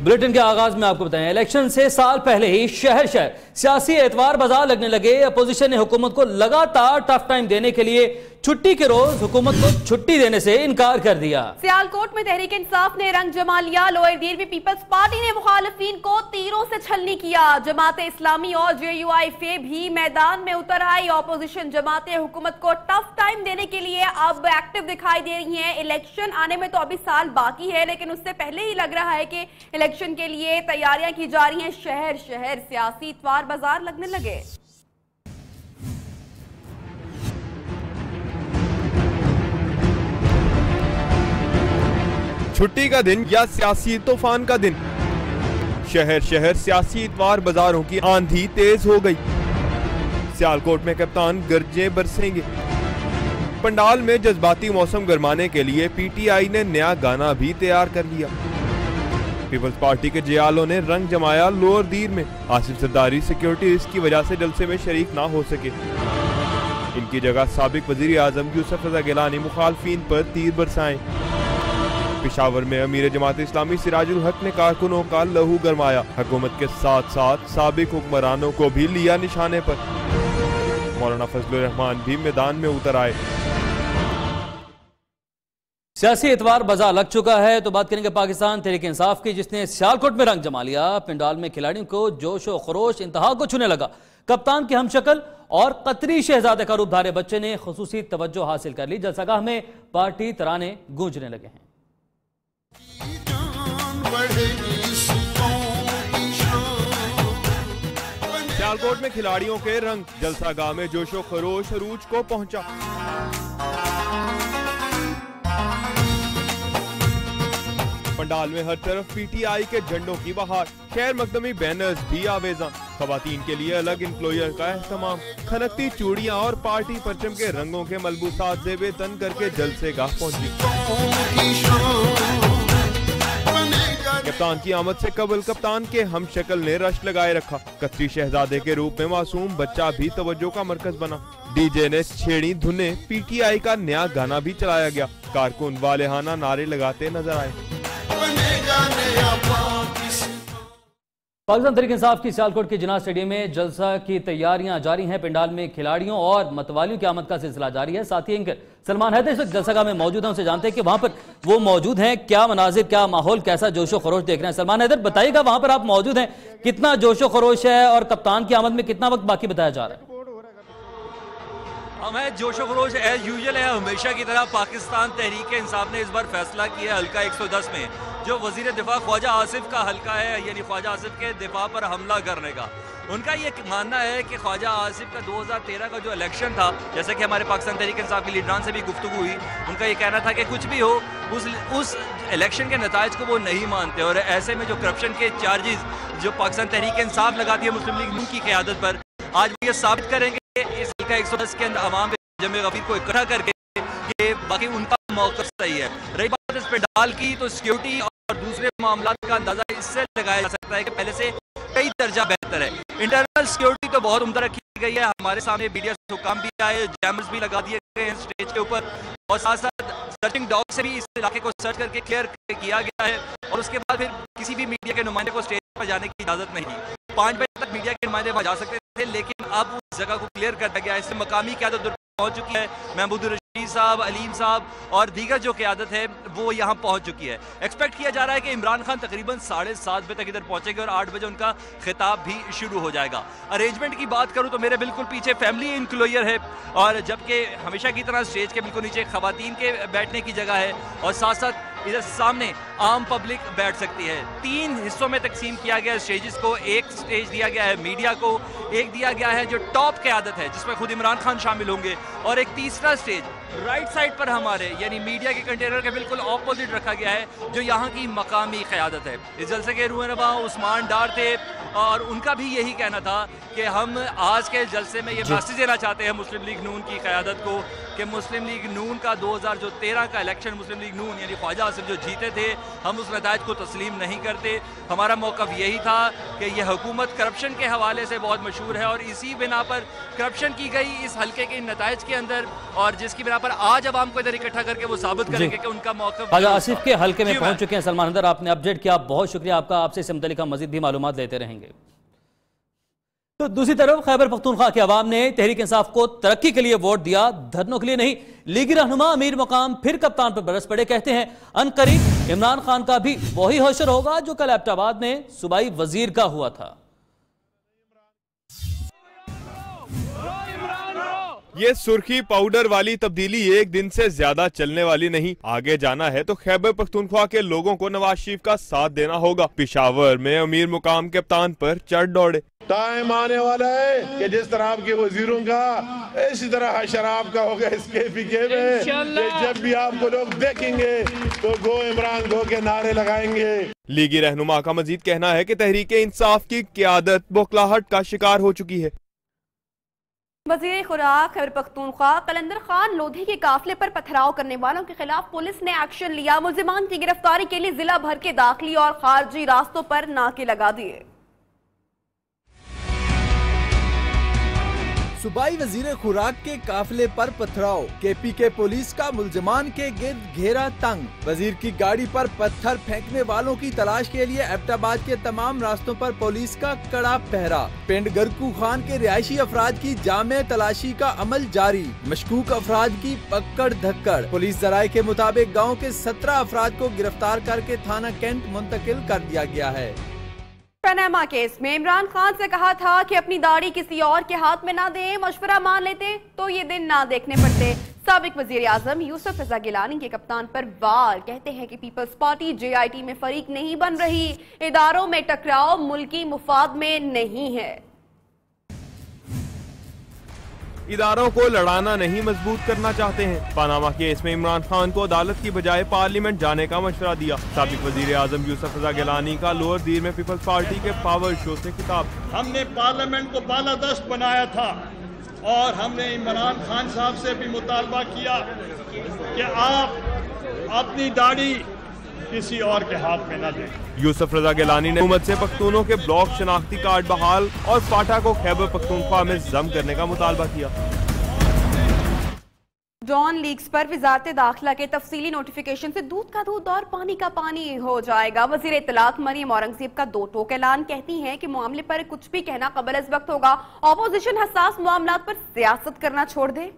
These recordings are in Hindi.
बुलेटिन के आगाज में आपको बताएं, इलेक्शन से साल पहले ही शहर शहर सियासी एतवार बाजार लगने लगे। अपोजिशन ने हुकूमत को लगातार टफ टाइम देने के लिए छुट्टी के रोज हुकूमत को छुट्टी देने से इनकार कर दिया। सियालकोट में तहरीक इंसाफ ने रंग जमा लिया। लोअर दीर में पीपल्स पार्टी ने मुखालिफिन को तीरों से छलनी किया। जमाते इस्लामी और JUIF भी मैदान में उतर आई। ऑपोजिशन जमातें हुकूमत को टफ टाइम देने के लिए अब एक्टिव दिखाई दे रही हैं। इलेक्शन आने में तो अभी साल बाकी है, लेकिन उससे पहले ही लग रहा है कि इलेक्शन के लिए तैयारियां की जा रही हैं। शहर शहर सियासी इतवार बाजार लगने लगे। छुट्टी का दिन या सियासी तूफान का दिन, शहर शहर सियासी इतवार बाजारों की आंधी तेज हो गई। सियालकोट में कप्तान गरजे बरसेंगे। पंडाल में जज्बाती मौसम गरमाने के लिए PTI ने नया गाना भी तैयार कर लिया। पीपल्स पार्टी के जियालों ने रंग जमाया लोअर दीर में। आसिफ सरदारी सिक्योरिटी रिस्क की वजह से जलसे में शरीक ना हो सके। इनकी जगह साबिक वजीर आजम यूसुफ रजा गिलानी मुखालफीन पर तीर बरसाएं। पेशावर में अमीर जमात इस्लामी सिराजुल हक ने कारकुनों का लहू गरमाया। हुकूमत के साथ साथ साबिक हुक्मरानों को भी लिया निशाने पर। मौलाना फजलुर रहमान भी मैदान में उतर आए। सियासी एतवार बाजार लग चुका है तो बात करेंगे पाकिस्तान तहरीक इंसाफ की, जिसने सियालकोट में रंग जमा लिया। पंडाल में खिलाड़ियों को जोश व खरोश इंतहा को छूने लगा। कप्तान के हमशक्ल और कतरी शहजादे का रूप धारे बच्चे ने खुसूसी तवज्जो हासिल कर ली। जलसागाह में पार्टी तराने गूंजने लगे हैं। सियालकोट में खिलाड़ियों के रंग, जलसागाह में जोशो खरोश अरूज को पहुंचा। पंडाल में हर तरफ PTI के झंडों की बहार। खैर मकदमी बैनर्स भी आवेजा। खवातीन के लिए अलग इंक्लोजर का एहतमाम। खनकती चूड़ियां और पार्टी परचम के रंगों के मलबूसात जेबे तन करके जलसेगाह पहुंची। कप्तान की आमद से कबल कप्तान के हमशक्ल ने रश लगाए रखा। कतरी शहजादे के रूप में मासूम बच्चा भी तवज्जो का मरकज बना। DJ ने छेड़ी धुने। PTI का नया गाना भी चलाया गया। कारकुन वालेहाना नारे लगाते नजर आए। पाकिस्तान तहरीक इंसाफ की सियालकोट के जिन्ना स्टेडियम में जलसा की तैयारियां जारी हैं। पंडाल में खिलाड़ियों और मतवालियों की आमद का सिलसिला जारी है। साथी एंकर सलमान हैदर इस वक्त जलसागाह में मौजूद हैं, उनसे जानते हैं कि वहां पर वो मौजूद हैं, क्या मनाजिर, क्या माहौल, कैसा जोशो खरोश देख रहे हैं। सलमान हैदर, बताइएगा वहां पर आप मौजूद हैं, कितना जोशो खरोश है और कप्तान की आमद में कितना वक्त बाकी बताया जा रहा है? हमें जोशो खरोश एज यूजुअल है। हमेशा की तरह पाकिस्तान तहरीक इंसाफ ने इस बार फैसला किया हल्का 110 में, जो वजीर दिफा ख्वाजा आसिफ का हल्का है, यानी ख्वाजा आसिफ के दिफा पर हमला करने का। उनका ये मानना है कि ख्वाजा आसिफ का 2013 का जो इलेक्शन था, जैसे कि हमारे पाकिस्तान तहरीक इंसाफ के लीडरान से भी गुफ्तगू हुई, उनका ये कहना था कि कुछ भी हो उस इलेक्शन के नताइज को वो नहीं मानते। और ऐसे में जो करप्शन के चार्जेस जो पाकिस्तान तहरीक इंसाफ लगाती है मुस्लिम लीग नून की क़यादत पर, आज वो ये साबित करेंगे इस हल्का 110 के अंदर अवाम जमे गफीर को इकट्ठा करके कि बाकी उनका मौक़िफ़ सही है। रही बात इस पंडाल की, तो सिक्योरिटी और दूसरे मामला का अंदाजा इससे लगाया जा सकता है कि पहले से कई दर्जा बेहतर है। इंटरनल सिक्योरिटी तो बहुत उम्दा रखी गई है। हमारे सामने मीडिया हुक्काम भी आए, जैमर्स भी लगा दिए गए हैं स्टेज के ऊपर, और साथ साथ सर्चिंग डॉग से भी इस इलाके को सर्च करके क्लियर किया गया है। और उसके बाद फिर किसी भी मीडिया के नुमाइंदे को स्टेज पर जाने की इजाजत नहीं थी। 5 बजे तक मीडिया के नुमाइंदे वहां जा सकते थे, लेकिन अब उस जगह को क्लियर कर दिया गया है। इससे मकामी क़यादत पहुंच चुकी है। महमूद रशीद साहब, अलीम साहब और दीगर जो क़यादत है वो यहाँ पहुंच चुकी है। एक्सपेक्ट किया जा रहा है कि इमरान खान तकरीबन 7:30 बजे तक इधर पहुंचेंगे और 8 बजे उनका खिताब भी शुरू हो जाएगा। अरेंजमेंट की बात करूं तो मेरे बिल्कुल पीछे फैमिली इंक्लोजर है, और जबकि हमेशा की तरह स्टेज के बिल्कुल नीचे खवातीन के बैठने की जगह है, और साथ साथ इधर सामने आम पब्लिक बैठ सकती है। 3 हिस्सों में तकसीम किया गया है स्टेजेस को। एक स्टेज दिया गया है मीडिया को, एक दिया गया है जो टॉप क़यादत है जिसमें खुद इमरान खान शामिल होंगे, और एक तीसरा स्टेज राइट साइड पर हमारे यानी मीडिया के कंटेनर के बिल्कुल ऑपोजिट रखा गया है, जो यहाँ की मकामी क़यादत है। इस जलसे के रूहनुमा उस्मान डार थे, और उनका भी यही कहना था कि हम आज के जलसे में ये मैसेज देना चाहते हैं मुस्लिम लीग नून की क़यादत को कि मुस्लिम लीग नून का 2013 का इलेक्शन मुस्लिम लीग नून यानी ख्वाजा आसिफ जो जीते थे, हम उस नताइज को तस्लीम नहीं करते। हमारा मौक़िफ़ यही था कि यह हुकूमत करप्शन के हवाले से बहुत मशहूर है, और इसी बिना पर करप्शन की गई इस हल्के के नताइज के अंदर, और जिसकी बिना पर आज अब हमको इधर इकट्ठा करके वो साबित करेंगे कि उनका मौक़िफ़। ख्वाजा आसिफ के हल्के में पहुंच चुके हैं सलमान हैदर, आपने अपडेट किया, बहुत शुक्रिया आपका, आपसे इस मुतालिक मजीद भी मालूमात लेते रहेंगे। तो दूसरी तरफ खैबर पख्तूनख्वा के अवाम ने तहरीक इंसाफ को तरक्की के लिए वोट दिया, धरनों के लिए नहीं। लीगी रहनुमा अमीर मकाम फिर कप्तान पर बरस पड़े, कहते हैं अनकरीब इमरान खान का भी वही हशर होगा जो कल एबटाबाद में सूबाई वजीर का हुआ था। ये सुर्खी पाउडर वाली तब्दीली एक दिन से ज्यादा चलने वाली नहीं। आगे जाना है तो खैबर पख्तूनख्वा के लोगों को नवाज शरीफ का साथ देना होगा। पेशावर में अमीर मुकाम कप्तान पर चढ़ दौड़े। टाइम आने वाला है कि जिस तरह आपके वजीरों का इसी तरह शराब का होगा इसके पीके में, जब भी आपको लोग देखेंगे तो गो इमरान गो के नारे लगाएंगे। लीगी रहनुमा का मजीद कहना है कि तहरीक इंसाफ की क्यादत बौखलाहट का शिकार हो चुकी है। वज़ीर खुराक खैबर पख्तूनख्वा कलंदर खान लोधी के काफिले पर पथराव करने वालों के खिलाफ पुलिस ने एक्शन लिया। मुल्जिमान की गिरफ्तारी के लिए जिला भर के दाखिली और खारजी रास्तों पर नाके लगा दिए। सूबाई वजीर खुराक के काफिले पर पथराव, केपी के पुलिस का मुल्जिमान के गिर्द घेरा तंग। वजीर की गाड़ी पर पत्थर फेंकने वालों की तलाश के लिए एबटाबाद के तमाम रास्तों पर पुलिस का कड़ा पहरा। पिंड गरकू खान के रिहायशी अफराद की जामे तलाशी का अमल जारी। मशकूक अफराद की पकड़ धक्कड़। पुलिस जराये के मुताबिक गाँव के 17 अफराद को गिरफ्तार करके थाना कैंट मुंतकिल कर दिया गया है। पनामा केस में इमरान खान से कहा था कि अपनी दाढ़ी किसी और के हाथ में ना दें, मशवरा मान लेते तो ये दिन ना देखने पड़ते। साबिक वजीर आजम यूसुफ रजा गिलानी के कप्तान पर वार, कहते हैं कि पीपल्स पार्टी JIT में फरीक नहीं बन रही, इदारों में टकराव मुल्की मुफाद में नहीं है। इदारों को लड़ाना नहीं मजबूत करना चाहते हैं। पनामा केस में इमरान खान को अदालत की बजाय पार्लियामेंट जाने का मशवरा दिया। साबिक वजीर आजम यूसुफ रजा गिलानी का लोअर दीर में पीपल्स पार्टी के पावर शो से खिताब। हमने पार्लियामेंट को बालादस्त बनाया था और हमने इमरान खान साहब से भी मुतालबा किया कि आप अपनी दाढ़ी किसी और के हाथ में न दें। यूसुफ रजा गिलानी ने हुकूमत से पख्तूनों के ब्लॉक शनाख्ती कार्ड बहाल और फाटा को खैबर पख्तूनख्वा में जम करने का मुतालबा किया। जॉन लीग्स पर वजारत दाखिला के तफसीली नोटिफिकेशन से दूध का दूध और पानी का पानी हो जाएगा। वजीर इत्तलात मरियम औरंगजेब का दो टोक ऐलान, कहती हैं कि मामले पर कुछ भी कहना कबल अज वक्त होगा। ऑपोजिशन हसास मामलात पर सियासत करना छोड़ दे।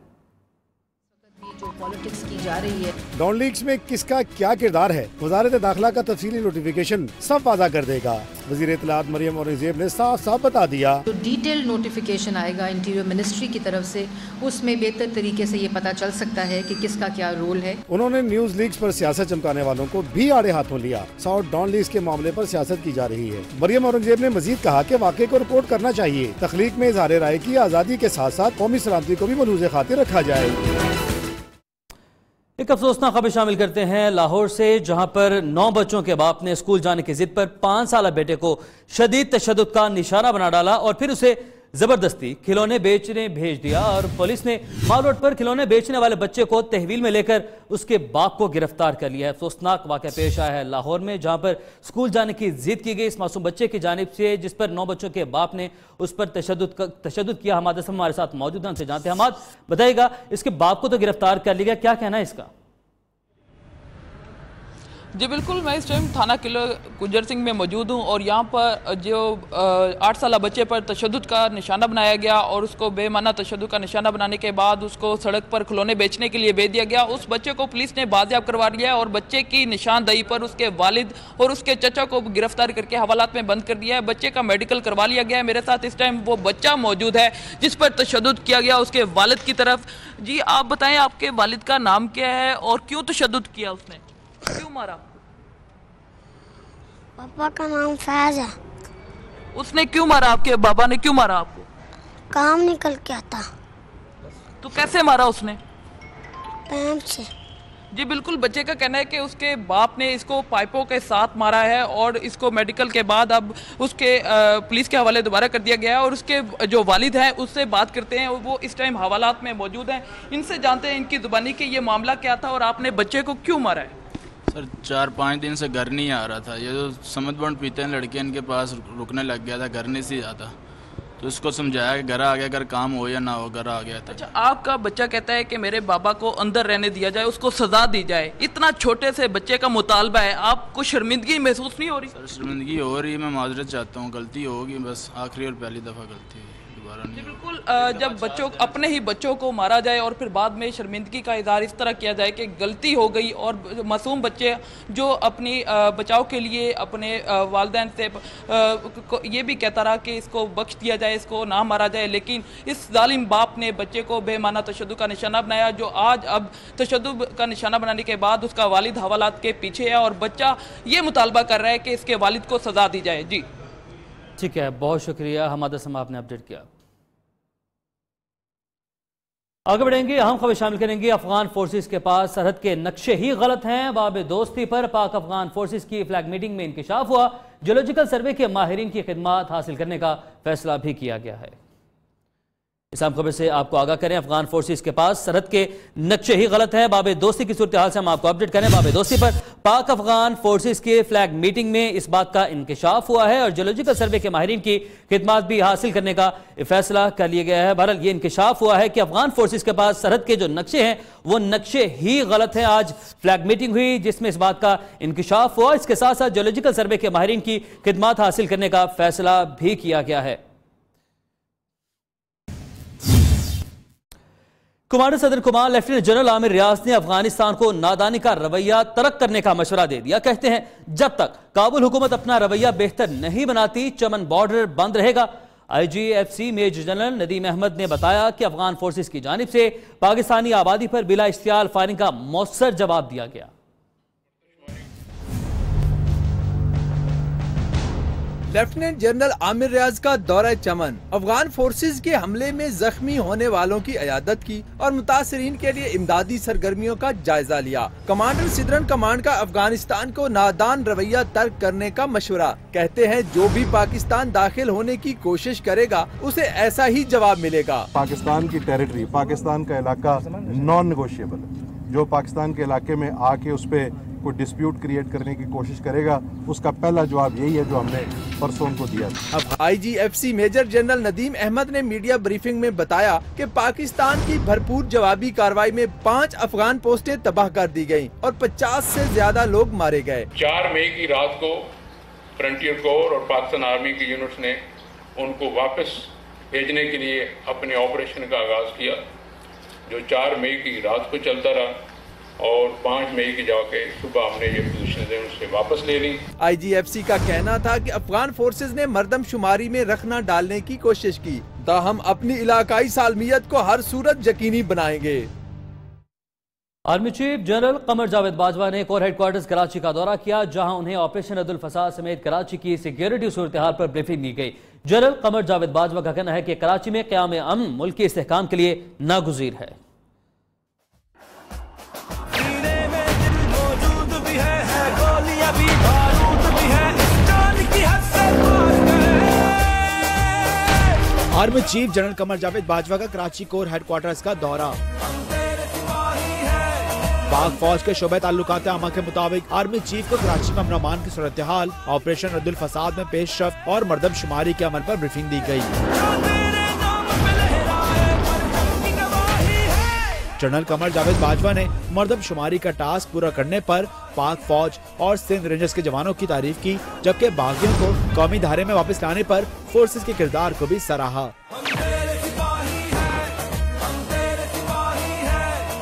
जो पॉलिटिक्स की जा रही है, डॉन लीग्स में किसका क्या किरदार है, वजारत दाखिला का तफसीली नोटिफिकेशन सब वादा कर देगा। वजीर इत्तलात मरियम औरंगजेब ने साफ साफ बता दिया। जो डिटेल नोटिफिकेशन आएगा इंटीरियर मिनिस्ट्री की तरफ से, उसमें बेहतर तरीके से ये पता चल सकता है कि किसका क्या रोल है। उन्होंने न्यूज लीग्स पर सियासत चमकाने वालों को भी आड़े हाथों लिया। साउथ डॉन लीग्स के मामले पर सियासत की जा रही है। मरियम औरंगजेब ने मजीद कहा कि वाक़े को रिपोर्ट करना चाहिए। तख्लीक में इज़हार राय की आज़ादी के साथ साथ कौमी सलामती को भी मलूज़ खातिर रखा जाए। एक अफसोसनाक खबर शामिल करते हैं लाहौर से, जहां पर 9 बच्चों के बाप ने स्कूल जाने की जिद पर 5 साल बेटे को शदीद तशद्दुद का निशाना बना डाला और फिर उसे जबरदस्ती खिलौने बेचने भेज दिया। और पुलिस ने माल रोड पर खिलौने बेचने वाले बच्चे को तहवील में लेकर उसके बाप को गिरफ्तार कर लिया है। अफसोसनाक वाक़या पेश आया है लाहौर में, जहां पर स्कूल जाने की जिद की गई इस मासूम बच्चे की जानिब से, जिस पर 9 बच्चों के बाप ने उस पर तशद्दुद किया। हमाद असम हमारे साथ मौजूद हैं, उनसे जानते हैं। हमाद, बताइएगा, इसके बाप को तो गिरफ्तार कर लिया, क्या कहना है इसका? जी बिल्कुल, मैं इस टाइम थाना किला गुजर सिंह में मौजूद हूँ और यहाँ पर जो 8 साल बच्चे पर तशद्दुद का निशाना बनाया गया और उसको बेमाना तशद्दुद का निशाना बनाने के बाद उसको सड़क पर खिलौने बेचने के लिए भेज दिया गया। उस बच्चे को पुलिस ने बाजियाब करवा लिया और बच्चे की निशानदही पर उसके वालिद और उसके चचा को गिरफ्तार करके हवालात में बंद कर दिया है। बच्चे का मेडिकल करवा लिया गया है। मेरे साथ इस टाइम वो बच्चा मौजूद है जिस पर तशद्दुद किया गया, उसके वालिद की तरफ। जी आप बताएँ, आपके वालिद का नाम क्या है और क्यों तशद्दुद किया उसने, क्यों मारा? पापा का नाम फैज है। उसने क्यों मारा? आपके बाबा ने क्यों मारा आपको? काम निकल के आता। तो कैसे मारा उसने? पैंप से। जी बिल्कुल, बच्चे का कहना है कि उसके बाप ने इसको पाइपों के साथ मारा है और इसको मेडिकल के बाद अब उसके पुलिस के हवाले दोबारा कर दिया गया है। और उसके जो वालिद हैं उससे बात करते हैं, वो इस टाइम हवालात में मौजूद हैं। इनसे जानते हैं इनकी जुबानी कि ये मामला क्या था और आपने बच्चे को क्यों मारा है। सर 4-5 दिन से घर नहीं आ रहा था। ये जो समझ बंड पीते हैं लड़के, इनके पास रुकने लग गया था, घर नहीं से आता। तो उसको समझाया कि घर आ गया, अगर काम हो या ना हो, घर आ गया था। अच्छा, आपका बच्चा कहता है कि मेरे बाबा को अंदर रहने दिया जाए, उसको सजा दी जाए। इतना छोटे से बच्चे का मुतालबा है, आपको शर्मिंदगी महसूस नहीं हो रही? सर शर्मिंदगी हो रही है, मैं माजरत चाहता हूँ, गलती होगी बस, आखिरी और पहली दफ़ा गलती है, दोबारा नहीं। बिल्कुल, जब बच्चों अपने ही बच्चों को मारा जाए और फिर बाद में शर्मिंदगी का इजहार इस तरह किया जाए कि गलती हो गई, और मासूम बच्चे जो अपनी बचाव के लिए अपने वालिदैन से ये भी कहता रहा कि इसको बख्श दिया जाए, इसको ना मारा जाए, लेकिन इस जालिम बाप ने बच्चे को बेमाना तशद्दुद का निशाना बनाया, जो आज अब तशद्दुद का निशाना बनाने के बाद उसका वालिद हवालात के पीछे है और बच्चा ये मुतालबा कर रहा है कि इसके वालिद को सजा दी जाए। जी ठीक है, बहुत शुक्रिया हमाद समा, आपने अपडेट किया। आगे बढ़ेंगे, अहम खबर शामिल करेंगे। अफगान फोर्सेस के पास सरहद के नक्शे ही गलत हैं। बाबे दोस्ती पर पाक अफगान फोर्सेस की फ्लैग मीटिंग में इंकिशाफ हुआ। जियोलॉजिकल सर्वे के माहिरीन की खिदमत हासिल करने का फैसला भी किया गया है। इस अहम खबर से आपको आगाह करें, अफगान फोर्सेस के पास सरहद के नक्शे ही गलत है। बाबे दोस्ती की सूरत हाल से हम आपको अपडेट करें। बाबे दोस्ती पर पाक अफगान फोर्सेस के फ्लैग मीटिंग में इस बात का इंकिशाफ हुआ है और जियोलॉजिकल सर्वे के माहिरीन की खिदमत भी हासिल करने का फैसला कर लिया गया है। बहरहाल ये इंकिशाफ हुआ है कि अफगान फोर्सेस के पास सरहद के जो नक्शे हैं वो नक्शे ही गलत हैं। आज फ्लैग मीटिंग हुई जिसमें इस बात का इंकिशाफ हुआ। इसके साथ साथ जियोलॉजिकल सर्वे के माहिरीन की खिदमत हासिल करने का फैसला भी किया गया है। कमांडर सदर कुमार लेफ्टिनेंट जनरल आमिर रियाज ने अफगानिस्तान को नादानी का रवैया तर्क करने का मशवरा दे दिया। कहते हैं जब तक काबुल हुकूमत अपना रवैया बेहतर नहीं बनाती चमन बॉर्डर बंद रहेगा। IGFC major general Nadeem Ahmed ने बताया कि अफगान फोर्सेस की जानिब से पाकिस्तानी आबादी पर बिला इश्तियाल फायरिंग का मौसर जवाब दिया गया। लेफ्टिनेंट जनरल आमिर रियाज का दौरा चमन, अफगान फोर्सेज के हमले में जख्मी होने वालों की इयादत की और मुतासरीन के लिए इमदादी सरगर्मियों का जायजा लिया। कमांडर सिदरन कमांड का अफगानिस्तान को नादान रवैया तर्क करने का मशवरा। कहते हैं जो भी पाकिस्तान दाखिल होने की कोशिश करेगा उसे ऐसा ही जवाब मिलेगा। पाकिस्तान की टेरिटरी, पाकिस्तान का इलाका नॉन नेगोशिएबल है। जो पाकिस्तान के इलाके में आके उस पर कोई डिस्प्यूट क्रिएट करने की कोशिश करेगा उसका पहला जवाब यही है जो हमने परसों को दिया। अब IGFC major general Nadeem Ahmed ने मीडिया ब्रीफिंग में बताया कि पाकिस्तान की भरपूर जवाबी कार्रवाई में 5 अफगान पोस्टें तबाह कर दी गयी और 50 से ज्यादा लोग मारे गए। 4 मई की रात को फ्रंटियर कोर और पाकिस्तान आर्मी की यूनिट्स ने उनको वापस भेजने के लिए अपने ऑपरेशन का आगाज किया, जो 4 मई की रात को चलता रहा और 5 मई की जाके सुबह हमने ये पोजीशन उनसे वापस ले ली। IGFC का कहना था कि अफगान फोर्सेज ने मर्दमशुमारी में रखना डालने की कोशिश की, ताहम अपनी इलाकाई सालमियत को हर सूरत यकीनी बनाएंगे। Army chief general Qamar Javed Bajwa ने कोर हेडक्वार्टर्स कराची का दौरा किया, जहां उन्हें ऑपरेशन अब्दुल फसाद समेत कराची की सिक्योरिटी सूरत हाल पर ब्रीफिंग दी गई। जनरल कमर जावेद बाजवा का कहना है कि कराची में क़याम अमन मुल्क के इस्तेहकाम के लिए नागुज़ीर है। Army chief general Qamar Javed Bajwa का कराची कोर हेडक्वार्टर्स का दौरा। पाक फौज के शोबे ताल्लुकात आमा के मुताबिक आर्मी चीफ को कराची में अमन अमान की सूरत हाल, ऑपरेशन अब्दुल फसाद में पेशरफ्त और मर्दमशुमारी के अमल पर ब्रीफिंग दी गई। जनरल कमर जावेद बाजवा ने मर्दमशुमारी का टास्क पूरा करने पर पाक फौज और सिंध रेंजर्स के जवानों की तारीफ की, जबकि बागियों को कौमी धारे में वापस लाने पर फोर्सेस के किरदार को भी सराहा।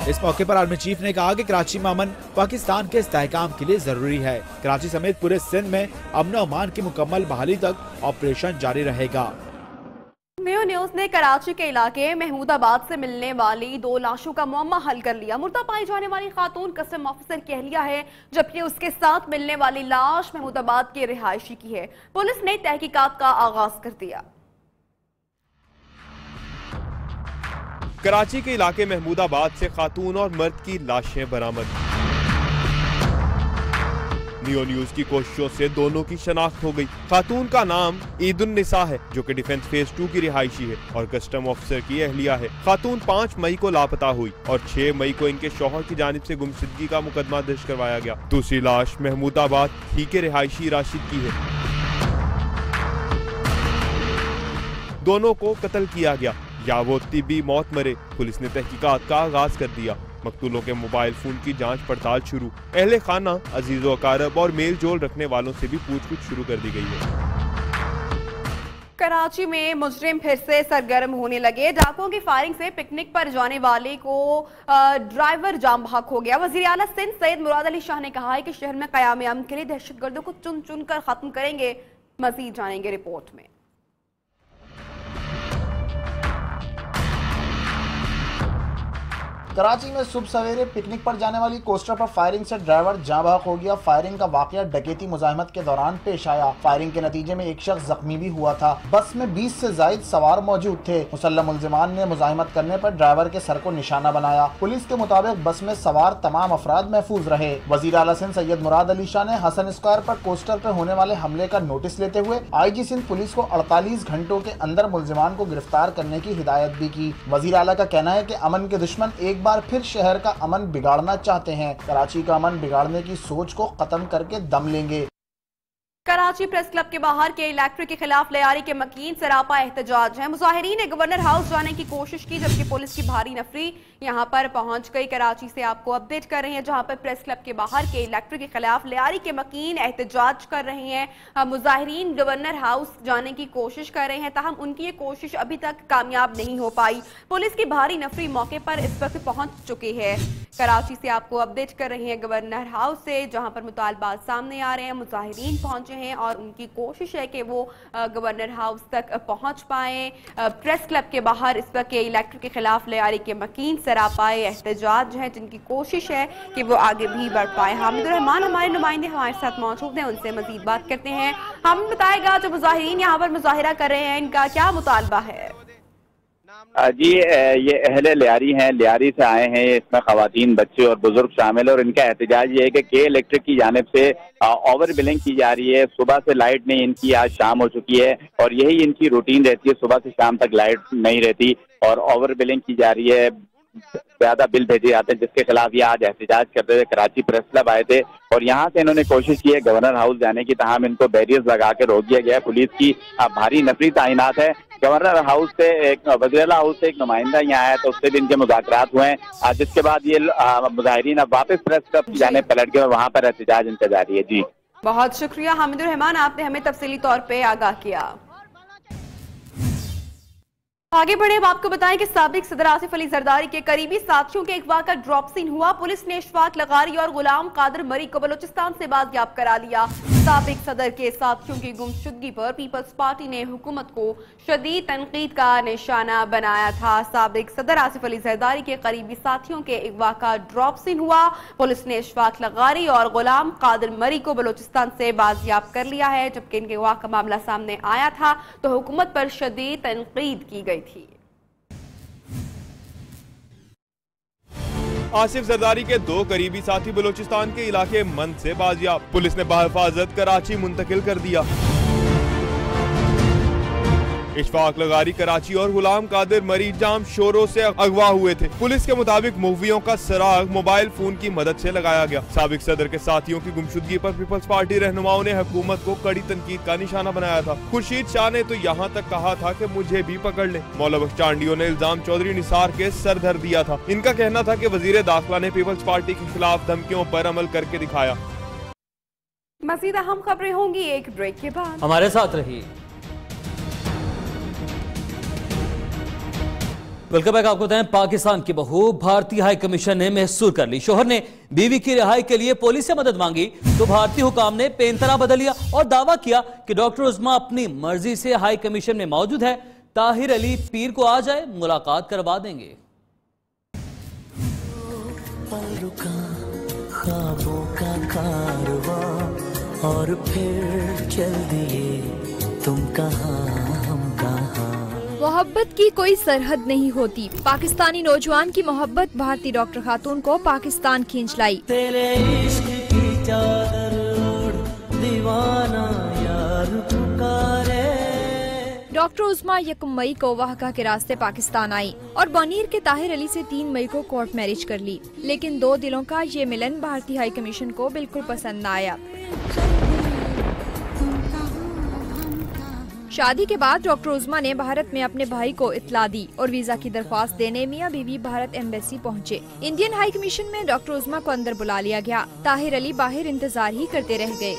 इस मौके पर आर्मी चीफ ने कहा कि कराची में अमन पाकिस्तान के इस्तेहकाम के लिए जरूरी है। कराची समेत पूरे सिंध में अमन और अमान की मुकम्मल बहाली तक ऑपरेशन जारी रहेगा। मेयो न्यूज ने कराची के इलाके महमूदाबाद से मिलने वाली 2 लाशों का मुअम्मा हल कर लिया। मुर्दा पाई जाने वाली खातून कस्टम ऑफिसर की अहलिया है, जबकि उसके साथ मिलने वाली लाश महमूदाबाद के रिहायशी की है। पुलिस ने तहकीकात का आगाज कर दिया। कराची के इलाके महमूदाबाद से खातून और मर्द की लाशें बरामद। नियो न्यूज की कोशिशों से दोनों की शनाख्त हो गई। खातून का नाम ईदुन्निसा है, जो कि डिफेंस फेज 2 की रिहायशी है और कस्टम ऑफिसर की अहलिया है। खातून 5 मई को लापता हुई और 6 मई को इनके शौहर की जानिब से गुमशुदगी का मुकदमा दर्ज करवाया गया। दूसरी लाश महमूदाबाद ही के रिहायशी राशिद की है। दोनों को कत्ल किया गया या वो तिब्बी मौत मरे। पुलिस ने तहकीकात का आगाज कर दिया। मकतूलों के मोबाइल फोन की जांच पड़ताल शुरू। अहले खाना, अजीजो अकारब और मेल जोल रखने वालों से भी पूछताछ शुरू कर दी गई है। कराची में मुजरिम फिर से सरगर्म होने लगे। डाकुओं की फायरिंग से पिकनिक पर जाने वाले को ड्राइवर जाम भाग हो गया। वजीर आला सिंध सैयद मुराद अली शाह ने कहा है कि शहर में क़याम अमन के लिए दहशतगर्दों को चुन चुन कर खत्म करेंगे। मजीद जानेंगे रिपोर्ट में। कराची में सुबह सवेरे पिकनिक पर जाने वाली कोस्टर पर फायरिंग से ड्राइवर जाँ बहक हो गया। फायरिंग का वाकया डकैती मुजाहिमत के दौरान पेश आया। फायरिंग के नतीजे में एक शख्स जख्मी भी हुआ था। बस में 20 से ज्यादा सवार मौजूद थे। मुसल्लम मुल्जिमान ने मुजाहिमत करने पर ड्राइवर के सर को निशाना बनाया। पुलिस के मुताबिक बस में सवार तमाम अफराद महफूज रहे। वजीर आला सिंध सैयद मुराद अली शाह ने हसन स्क्वायर पर कोस्टर पर होने वाले हमले का नोटिस लेते हुए IG सिंध पुलिस को 48 घंटों के अंदर मुल्जिमान को गिरफ्तार करने की हिदायत भी की। वजीर आला का कहना है कि अमन के दुश्मन एक बार फिर शहर का अमन बिगाड़ना चाहते हैं। कराची का अमन बिगाड़ने की सोच को खत्म करके दम लेंगे। कराची प्रेस क्लब के बाहर के इलेक्ट्रिक के खिलाफ लियारी के मकीन सरापा एहतजाज है। मुजाहिरीन ने गवर्नर हाउस जाने की कोशिश की, जबकि पुलिस की भारी नफरी यहां पर पहुंच गई। कराची से आपको अपडेट कर रहे हैं, जहां पर प्रेस क्लब के बाहर के इलेक्ट्रिक के खिलाफ लियारी के मकीन एहतजाज कर रहे हैं। मुजाहिरीन गवर्नर हाउस जाने की कोशिश कर रहे हैं, ताहम उनकी ये कोशिश अभी तक कामयाब नहीं हो पाई। पुलिस की भारी नफरी मौके पर इस वक्त पहुंच चुकी है। कराची से आपको अपडेट कर रहे हैं गवर्नर हाउस से, जहां पर मुतालबात सामने आ रहे हैं। मुजाहिरीन पहुंचे हैं और उनकी कोशिश है कि वो गवर्नर हाउस तक पहुंच पाए। प्रेस क्लब के बाहर इस वक्त इलेक्ट्रिक के खिलाफ लियारी के मकीन सरापाए एहतजाज हैं, जिनकी कोशिश है कि वो आगे भी बढ़ पाए। हामिद रहमान हमारे नुमाइंदे हमारे साथ मौजूद हैं, उनसे मजीद बात करते हैं। हम बताएगा जो मुजाहिरीन यहाँ पर मुजाहिरा कर रहे हैं, इनका क्या मुतालबा है? जी ये अहले लियारी हैं, लियारी से आए हैं। इसमें खवातीन, बच्चे और बुजुर्ग शामिल है और इनका एहतजाज ये है कि के इलेक्ट्रिक की जानिब से ओवर बिलिंग की जा रही है। सुबह से लाइट नहीं इनकी, आज शाम हो चुकी है और यही इनकी रूटीन रहती है। सुबह से शाम तक लाइट नहीं रहती और ओवर बिलिंग की जा रही है। ज्यादा बिल भेजे जाते हैं, जिसके खिलाफ ये आज एहतजाज करते हुए कराची प्रेस क्लब आए थे और यहाँ से इन्होंने कोशिश की है गवर्नर हाउस जाने की, ताहम इनको बैरियर्स लगा के रोक दिया गया है। पुलिस की भारी नफरी तैनात है। गवर्नर हाउस से वज़ीर हाउस से एक नुमाइंदा यहाँ आया तो उससे भी इनके मुज़ाकरात हुए हैं, जिसके बाद ये मुजाहिरीन अब वापस प्रेस क्लब जाने पलट गए और वहाँ पर एहतजाज इनका जारी है। जी बहुत शुक्रिया हामिद रहमान, आपने हमें तफसीली तौर पे आगाह किया। आगे बढ़े, अब आपको बताएं कि साबिक सदर आसिफ अली जरदारी के करीबी साथियों के अगवा का ड्रॉप सीन हुआ। पुलिस ने इशफाक लगारी और गुलाम कादिर मरी को बलोचिस्तान से बाजियाब करा लिया। साबिक सदर के साथियों की गुमशुदगी पर पीपल्स पार्टी ने हुकूमत को शदीद तनकीद का निशाना बनाया था। साबिक सदर आसिफ अली जरदारी के करीबी साथियों के अगवा का ड्रॉप सीन हुआ। पुलिस ने इशफाक लगारी और गुलाम कादिर मरी को बलोचिस्तान से बाजियाब कर लिया है। जबकि इनके अगवा का मामला सामने आया था तो हुकूमत पर शदीद तनकीद की गई थी। आसिफ जरदारी के 2 करीबी साथी बलोचिस्तान के इलाके मंद से बाजियाब, पुलिस ने बहिफाजत कराची मुंतकिल कर दिया। इशफाक लगारी कराची और गुलाम कादिर मरी जाम शोरों से अगवा हुए थे। पुलिस के मुताबिक मुखबियों का सराग मोबाइल फोन की मदद से लगाया गया। साबिक सदर के साथियों की गुमशुदगी पर पीपल्स पार्टी रहनुमाओं ने हुकूमत को कड़ी तनकीद का निशाना बनाया था। खुर्शीद शाह ने तो यहाँ तक कहा था कि मुझे भी पकड़ ले। मौला बख्श चांडियों ने इल्जाम चौधरी निसार के सर धर दिया था। इनका कहना था कि वजीर दाखिला ने पीपल्स पार्टी के खिलाफ धमकियों पर अमल करके दिखाया। मज़ीद अहम खबरें होंगी एक ब्रेक के बाद, हमारे साथ रहिए। Welcome back. आपको बताएं, पाकिस्तान की बहू भारतीय हाई कमीशन ने महसूर कर ली। शोहर ने बीवी की रिहाई के लिए पुलिस से मदद मांगी तो भारतीय हुकाम ने पेंतरा बदल लिया और दावा किया कि डॉक्टर उस्मा अपनी मर्जी से हाई कमीशन में मौजूद है। ताहिर अली पीर को आ जाए, मुलाकात करवा देंगे। ख्वाबों का कारवां और फिर चल दिए तुम कहां हम कहां। मोहब्बत की कोई सरहद नहीं होती। पाकिस्तानी नौजवान की मोहब्बत भारतीय डॉक्टर खातून को पाकिस्तान खींच लाई। तेरे इश्क की चादर ओढ़ दीवाना यार पुकारे। डॉक्टर उस्मा 1 मई को वाहका के रास्ते पाकिस्तान आई और बनीर के ताहिर अली से 3 मई को कोर्ट मैरिज कर ली। लेकिन 2 दिलों का ये मिलन भारतीय हाई कमीशन को बिल्कुल पसंद न आया। शादी के बाद डॉक्टर उस्मा ने भारत में अपने भाई को इत्ला दी और वीजा की दरख्वास्त देने मियां बीवी भारत एम्बेसी पहुंचे। इंडियन हाई कमीशन में डॉक्टर उस्मा को अंदर बुला लिया गया। ताहिर अली बाहर इंतजार ही करते रह गए।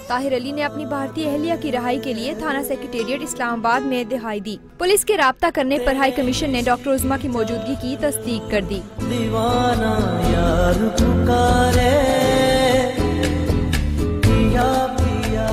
ताहिर अली ने अपनी भारतीय अहलिया की रिहाई के लिए थाना सेक्रेटेरिएट इस्लामाबाद में दिहाई दी। पुलिस के राब्ता करने पर हाई कमीशन ने डॉक्टर उस्मा की मौजूदगी की तस्दीक कर दी। दीवाना यार पुकारे, पिया पिया।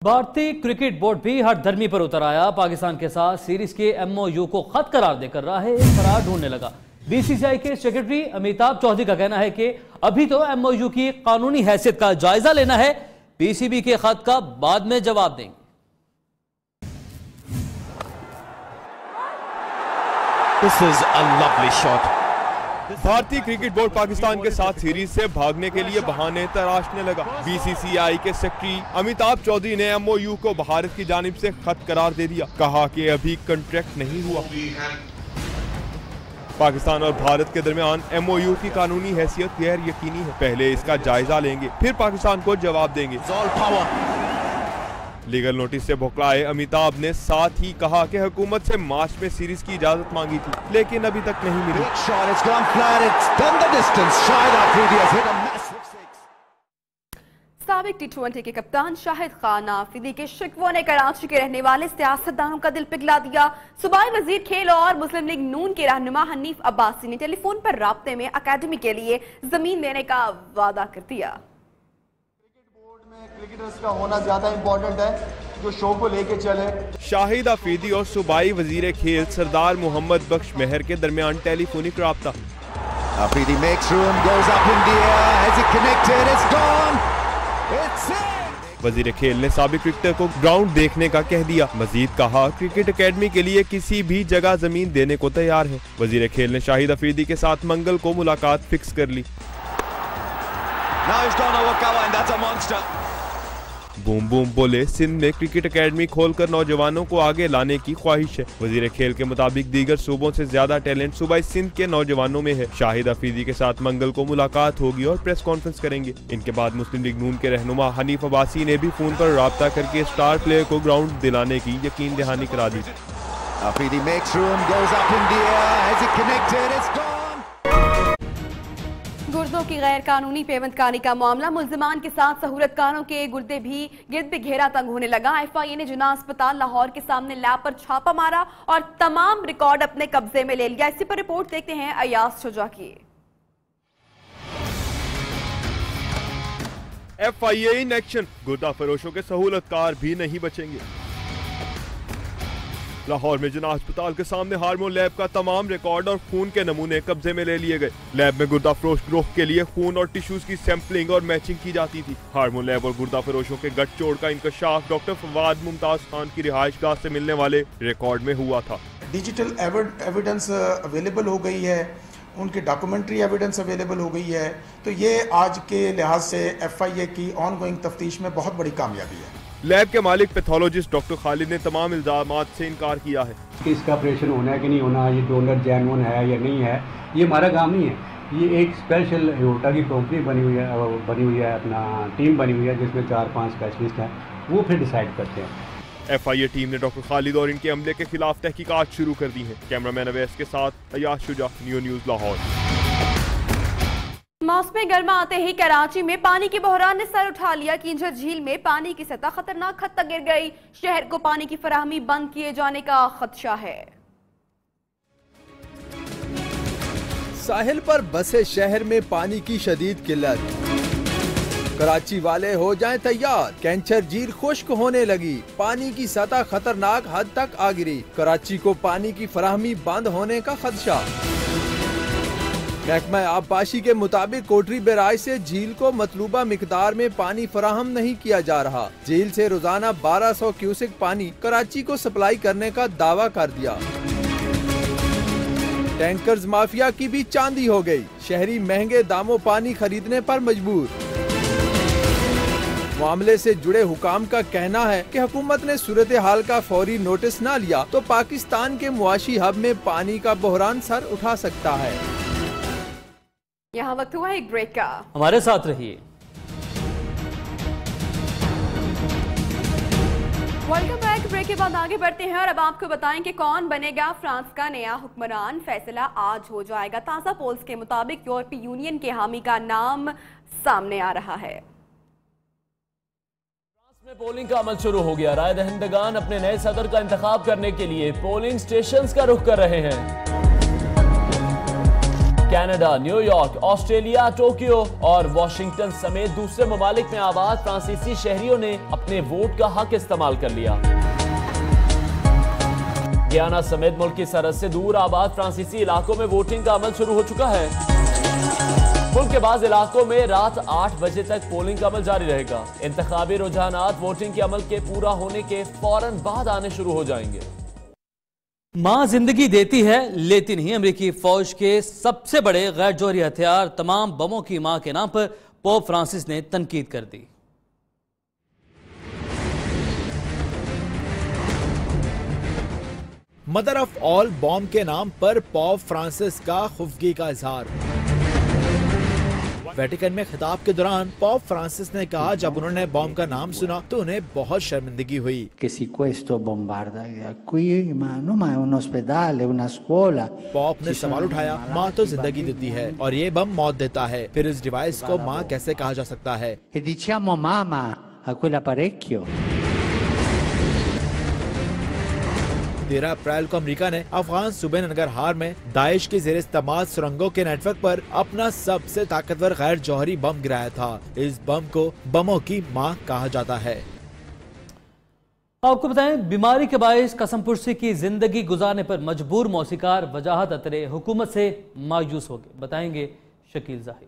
भारतीय क्रिकेट बोर्ड भी हर धर्मी पर उतर आया। पाकिस्तान के साथ सीरीज के MOU को खत करार देकर राह फरार ढूंढने लगा। BCCI के सेक्रेटरी अमिताभ चौधरी का कहना है कि अभी तो MOU की कानूनी हैसियत का जायजा लेना है, PCB के खत का बाद में जवाब देंगे। This is a lovely shot. भारतीय क्रिकेट बोर्ड पाकिस्तान के साथ सीरीज से भागने के लिए बहाने तराशने लगा। BCCI के सेक्रेटरी अमिताभ चौधरी ने MOU को भारत की जानिब से खत करार दे दिया। कहा कि अभी कॉन्ट्रैक्ट नहीं हुआ। पाकिस्तान और भारत के दरमियान MOU की कानूनी हैसियत गैर यकीनी है। पहले इसका जायजा लेंगे, फिर पाकिस्तान को जवाब देंगे। लीगल नोटिस से भौंकलाए अमिताभ ने साथ ही कहा कि हुकूमत से मार्च में सीरीज की इजाजत मांगी थी, लेकिन अभी तक नहीं मिली। साबिक T20 के कप्तान शाहिद खान आफरीदी के शिकवों ने कराची के रहने वाले सियासतदानों का दिल पिघला दिया। सूबाई वजीर खेल और मुस्लिम लीग नून के रहनुमा हनीफ अब्बासी ने टेलीफोन पर राब्ते में अकादमी के लिए जमीन देने का वादा कर दिया। क्रिकेटर्स का होना ज्यादा इम्पोर्टेंट है जो शो को लेके चले। शाहिद आफरीदी और सूबाई वजीर खेल सरदार मोहम्मद बख्श मेहर के दरमियान टेलीफोनिक राब्ता। Afridi makes room, goes up in the air, has it connected, it's gone, it's it! वजीर खेल ने साबिक क्रिकेटर को ग्राउंड देखने का कह दिया। मजीद कहा क्रिकेट एकेडमी के लिए किसी भी जगह जमीन देने को तैयार है। वजीर खेल ने शाहिद आफरीदी के साथ मंगल को मुलाकात फिक्स कर ली। Now he's gone over cover and that's a monster. Boom boom बोले, सिंध में क्रिकेट एकेडमी खोलकर नौजवानों को आगे लाने की ख्वाहिश है। वजीर खेल के मुताबिक दीगर सूबों से ज्यादा टैलेंट सूबाई सिंध के नौजवानों में है। शाहिद आफरीदी के साथ मंगल को मुलाकात होगी और प्रेस कॉन्फ्रेंस करेंगे। इनके बाद मुस्लिम लीग नून के रहनुमा हनीफ अब्बासी ने भी फोन पर राब्ता करके स्टार प्लेयर को ग्राउंड दिलाने की यकीन दहानी करा दी। Afridi makes room, goes up in the air, has it connected, it's gone. गुर्दों की गैर कानूनी पेवंदकारी का मामला, मुल्जिमान के साथ सहूलतकारों के गुर्दे भी गिरद घेरा तंग होने लगा। FIA ने जिन्ना अस्पताल लाहौर के सामने लैब पर छापा मारा और तमाम रिकॉर्ड अपने कब्जे में ले लिया। इसी पर रिपोर्ट देखते हैं अयाज शुजा की। FIA इन एक्शन, गुर्दा फरोशों के सहूलतकार भी नहीं बचेंगे। लाहौर में जिन्ना अस्पताल के सामने हार्मोन लैब का तमाम रिकॉर्ड और खून के नमूने कब्जे में ले लिए गए। लैब में गुर्दा फरोश ग्रोह के लिए खून और टिश्यूज की सैंपलिंग और मैचिंग की जाती थी। हार्मोन लैब और गुर्दा फरोशों के गठजोड़ का इंकशाफ डॉक्टर फवाद मुमताज खान की रिहाइशगाह से मिलने वाले रिकॉर्ड में हुआ था। डिजिटल एविडेंस अवेलेबल हो गई है, उनकी डॉक्यूमेंट्री एविडेंस अवेलेबल हो गई है, तो ये आज के लिहाज से FIA की ऑनगोइंग तफ्तीश में बहुत बड़ी कामयाबी है। लैब के मालिक पैथोलॉजिस्ट डॉक्टर खालिद ने तमाम इल्जामात से इनकार किया है कि इसका ऑपरेशन होना है कि नहीं होना, ये डोनर जेन्युइन है या नहीं है, ये हमारा काम नहीं है। ये एक स्पेशल एओर्टा की कंपनी बनी हुई है, अपना टीम बनी हुई है जिसमें 4-5 स्पेशलिस्ट हैं, वो फिर डिसाइड करते हैं। FIA टीम ने डॉक्टर खालिद और इनके अमले के खिलाफ तहकीकात शुरू कर दी है। कैमरामैन अवैस के साथ अयाज शुजा, न्यूज़ लाहौर। मौसम गर्मा आते ही कराची में पानी के बहरान ने सर उठा लिया। किंजर झील में पानी की सतह खतरनाक हद तक गिर गई। शहर को पानी की फराहमी बंद किए जाने का खदशा है। साहिल पर बसे शहर में पानी की शदीद किल्लत। कराची वाले हो जाएं तैयार, कैंचर झील खुश्क होने लगी। पानी की सतह खतरनाक हद तक आ गिरी। कराची को पानी की फराहमी बंद होने का खदशा। महकमा आबपाशी के मुताबिक कोटरी बैराज से झील को मतलूबा मिकदार में पानी फराहम नहीं किया जा रहा। झील से रोजाना 1200 क्यूसेक पानी कराची को सप्लाई करने का दावा कर दिया। टैंकर्स माफिया की भी चांदी हो गई। शहरी महंगे दामों पानी खरीदने पर मजबूर। मामले से जुड़े हुकाम का कहना है कि हुकूमत ने सूरत हाल का फौरी नोटिस न लिया तो पाकिस्तान के मुआशी हब में पानी का बहरान सर उठा सकता है। यहाँ वक्त हुआ एक ब्रेक का, हमारे साथ रहिए। Welcome back. ब्रेक के बाद आगे बढ़ते हैं और अब आपको बताएं कि कौन बनेगा फ्रांस का नया हुक्मरान। फैसला आज हो जाएगा। ताज़ा पोल्स के मुताबिक यूरोपीय यूनियन के हामी का नाम सामने आ रहा है। फ्रांस में पोलिंग का अमल शुरू हो गया। राय दहिंदगान अपने नए सदर का इंतखाब करने के लिए पोलिंग स्टेशंस का रुख कर रहे हैं। कनाडा, न्यूयॉर्क, ऑस्ट्रेलिया, टोक्यो और वॉशिंगटन समेत दूसरे ममालिक में आबाद फ्रांसीसी शहरियों ने अपने वोट का हक इस्तेमाल कर लिया। गयाना समेत मुल्क की सरहद से दूर आबाद फ्रांसीसी इलाकों में वोटिंग का अमल शुरू हो चुका है। मुल्क के बाद इलाकों में रात 8 बजे तक पोलिंग का अमल जारी रहेगा। इंतखाबी रुझानात वोटिंग के अमल के पूरा होने के फौरन बाद आने शुरू हो जाएंगे। मां जिंदगी देती है लेती नहीं। अमेरिकी फौज के सबसे बड़े गैर जौहरी हथियार तमाम बमों की मां के नाम पर पोप फ्रांसिस ने तनकीद कर दी। मदर ऑफ ऑल बॉम्ब के नाम पर पोप फ्रांसिस का खुफगी का इजहार। वेटिकन में खिताब के दौरान पोप फ्रांसिस ने कहा जब उन्होंने बॉम्ब का नाम सुना तो उन्हें बहुत शर्मिंदगी हुई। पोप ने सवाल उठाया, माँ तो जिंदगी देती है और ये बम मौत देता है, फिर इस डिवाइस को माँ कैसे कहा जा सकता है? 13 अप्रैल को अमेरिका ने अफगान सूबे नंगरहार में दाइश की जेर इस्तेमाल सुरंगों के नेटवर्क पर अपना सबसे ताकतवर गैर जौहरी बम गिराया था। इस बम को बमों की मां कहा जाता है। आपको बताएं, बीमारी के बायस कसम पुरसी की जिंदगी गुजारने पर मजबूर मौसीकार वजाहत अतरे हुकूमत से मायूस हो गए। बताएंगे शकील जाहिद।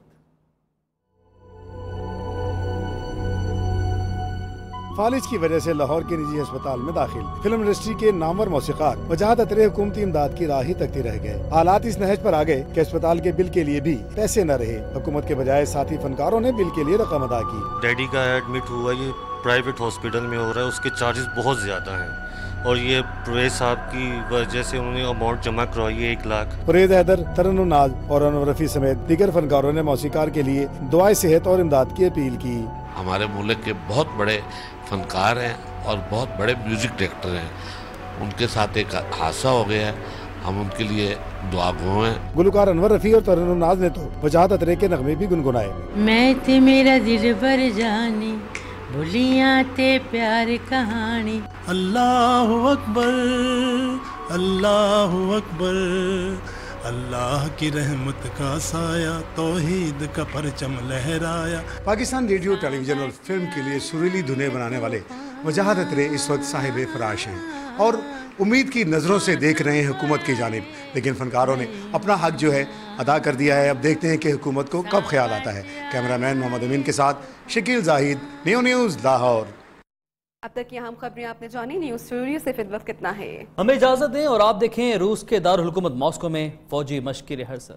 फालिज की वजह से लाहौर के निजी अस्पताल में दाखिल फिल्म इंडस्ट्री के नामवर मौसीकार वजाहत अतरे हुकूमती इमदाद की राह ही तकती रह गए। हालात इस नहज पर आ गए कि अस्पताल के बिल के लिए भी पैसे न रहे। हुकूमत के बजाय साथी फनकारों ने बिल के लिए रकम अदा की। डैडी का एडमिट हुआ, ये प्राइवेट हॉस्पिटल में हो रहा है, उसके चार्जेस बहुत ज्यादा हैं और ये परवेज साहब की वजह से उन्होंने अमाउंट जमा करवाई है 1 लाख। परवेज हैदर, तरन्नुम नाज और अनवर रफी समेत दीगर फनकारों ने मौसीकार के लिए दुआए सेहत और इमदाद की अपील की। हमारे मुल्क के बहुत बड़े फनकार हैं और बहुत बड़े म्यूजिक डायरेक्टर हैं, उनके साथ एक हादसा हो गया है, हम उनके लिए दुआगो हैं। गुलकार अनवर रफी और तरन्नुम नाज ने तो वजाहत अतरे के नगमे भी गुनगुनाए। मैं ते मेरा दिल भर जानी, भूलियां ते प्यार कहानी। अल्लाहु अकबर, अल्लाहु अकबर, अल्लाह की रहमत का साया, तौहीद का परचम लहराया। पाकिस्तान रेडियो, टेलीविजन और फिल्म के लिए सुरीली धुनें बनाने वाले वजाहत अतरे इस वक्त साहिब फराश हैं और उम्मीद की नज़रों से देख रहे हैं हुकूमत की जानिब। लेकिन फनकारों ने अपना हक जो है अदा कर दिया है। अब देखते हैं कि हुकूमत को कब ख्याल आता है। कैमरामैन मोहम्मद अमीन के साथ शकील जाहिद, न्यू न्यूज़ लाहौर। अब तक की अहम खबरें आपने जानी। न्यूज़ स्टूडियो से फिर वक्त कितना है, हमें इजाजत दें और आप देखें रूस के दारुल हुकूमत मॉस्को में फौजी मशक़ी रिहर्सल।